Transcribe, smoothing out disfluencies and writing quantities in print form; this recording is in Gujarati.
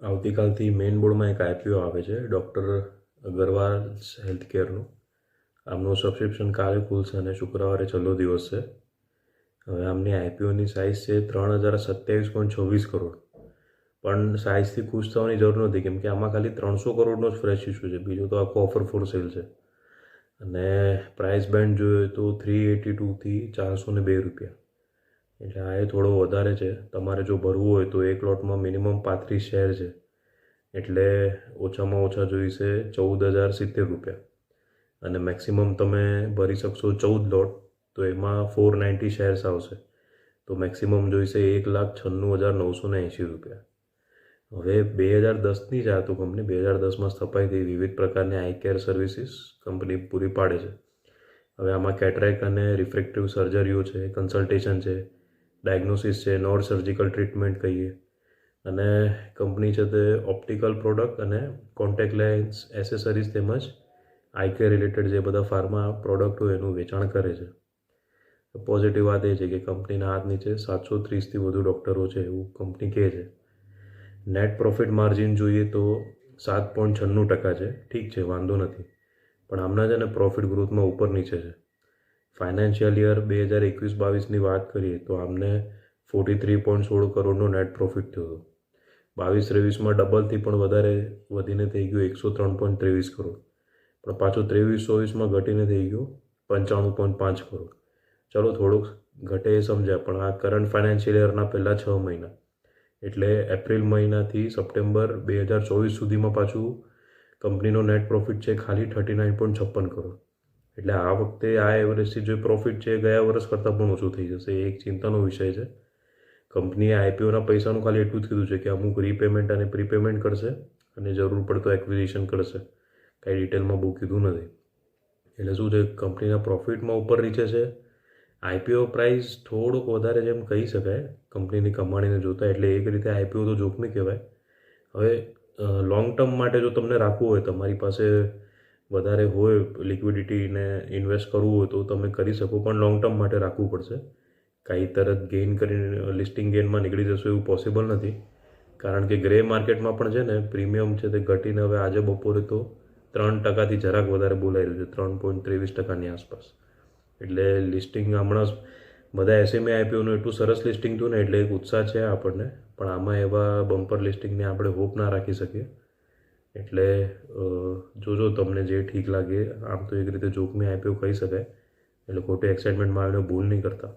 આવતીકાલથી મેઇન બોર્ડમાં એક આઈપીઓ આવે છે ડૉક્ટર અગરવાલ હેલ્થ કેરનું. આમનું સબસ્ક્રિપ્શન કાલે ખુલશે અને શુક્રવારે છેલ્લો દિવસ છે. હવે આમની આઈપીઓની સાઇઝ છે 3027.26 કરોડ. પણ સાઇઝથી ખુશ થવાની જરૂર નથી, કેમ કે આમાં ખાલી 300 કરોડનો જ ફ્રેશ ઇસ્યુ છે. બીજું તો આખો ઓફર ફોર સેલ છે. અને પ્રાઇસ બેન્ડ જોઈએ તો 382 થી 402 રૂપિયા. એટલે આ એ થોડો વધારે છે. તમારે જો ભરવું હોય તો એક લોટમાં મિનિમમ 35 શેર છે, એટલે ઓછામાં ઓછા જોઈશે 14,070 રૂપિયા. અને મેક્સિમમ તમે ભરી શકશો 14 લોટ, તો એમાં 490 શેર્સ આવશે. તો મેક્સિમમ જોઈશે 1,96,980 રૂપિયા. હવે 2010ની જ આ તો કંપની 2010માં સ્થપાઈ હતી. વિવિધ પ્રકારની આઈ કેર સર્વિસીસ કંપની પૂરી પાડે છે. હવે આમાં કેટરેક્ટ અને રિફ્રેક્ટિવ સર્જરીઓ છે, કન્સલ્ટેશન છે, ડાયગ્નોસિસ છે, નોન સર્જિકલ ટ્રીટમેન્ટ કહીએ. અને કંપની છે તે ઓપ્ટિકલ પ્રોડક્ટ અને કોન્ટેક્ટ લેન્સ, એસેસરીઝ તેમજ આઈ કેર રિલેટેડ જે બધા ફાર્મા પ્રોડક્ટ હોય એનું વેચાણ કરે છે. પોઝિટિવ વાત એ છે કે કંપનીના હાથ નીચે 730થી વધુ ડૉક્ટરો છે એવું કંપની કહે છે. નેટ પ્રોફિટ માર્જિન જોઈએ તો 7.96% છે. ઠીક છે, વાંધો નથી. પણ આમના છે ને પ્રોફિટ ગ્રોથમાં ઉપર નીચે છે. ફાઇનાન્શિયલ યર 2021-22ની વાત કરીએ તો આમને 43.16 કરોડનો નેટ પ્રોફિટ થયો હતો. 22-23માં ડબલથી પણ વધારે વધીને થઈ ગયું 103.23 કરોડ. પણ પાછું 23-24માં ઘટીને થઈ ગયું 95.5 કરોડ. ચલો થોડુંક ઘટે એ સમજ્યા, પણ આ કરંટ ફાઇનાન્શિયલ યરના પહેલાં 6 મહિના એટલે એપ્રિલ મહિનાથી સપ્ટેમ્બર 2024 સુધીમાં પાછું કંપનીનો નેટ પ્રોફિટ છે ખાલી 39.56 કરોડ. એટલે આ વખતે આ એવરેજથી જે પ્રોફિટ છે ગયા વર્ષ કરતાં પણ ઓછું થઈ જશે. એ એક ચિંતાનો વિષય છે. કંપનીએ આઈપીઓના પૈસાનું ખાલી એટલું જ કીધું છે કે અમુક રીપેમેન્ટ અને પ્રીપેમેન્ટ કરશે અને જરૂર પડે તો એક્વિઝિશન કરશે. કાંઈ ડિટેલમાં બહુ કીધું નથી. એટલે શું છે, કંપનીના પ્રોફિટમાં ઉપર નીચે છે. આઈપીઓ પ્રાઇસ થોડુંક વધારે જેમ કહી શકાય કંપનીની કમાણીને જોતા, એટલે એક રીતે આઈપીઓ તો જોખમી કહેવાય. હવે લોંગ ટર્મ માટે જો તમને રાખવું હોય, તમારી પાસે વધારે હોય લિક્વિડિટીને ઇન્વેસ્ટ કરવું હોય તો તમે કરી શકો, પણ લોંગ ટર્મ માટે રાખવું પડશે. કાંઈ તરત ગેઇન કરીને લિસ્ટિંગ ગેઇનમાં નીકળી જશો એવું પોસિબલ નથી. કારણ કે ગ્રે માર્કેટમાં પણ છે ને પ્રીમિયમ છે તે ઘટીને હવે આજે બપોરે તો 3%થી જરાક વધારે બોલાઈ રહ્યું છે, 3.23%ની આસપાસ. એટલે લિસ્ટિંગ હમણાં બધા એસએમએ આઈપીઓનું એટલું સરસ લિસ્ટિંગ થયું ને, એટલે એક ઉત્સાહ છે આપણને. પણ આમાં એવા બમ્પર લિસ્ટિંગને આપણે હોપ ના રાખી શકીએ. એટલે જોજો તમને જે ઠીક લાગે. આમ તો એક રીતે જોખમી આઈપીઓ કહી શકાય, એટલે ખોટી એક્સાઇટમેન્ટમાં આવીને ભૂલ નહીં કરતા.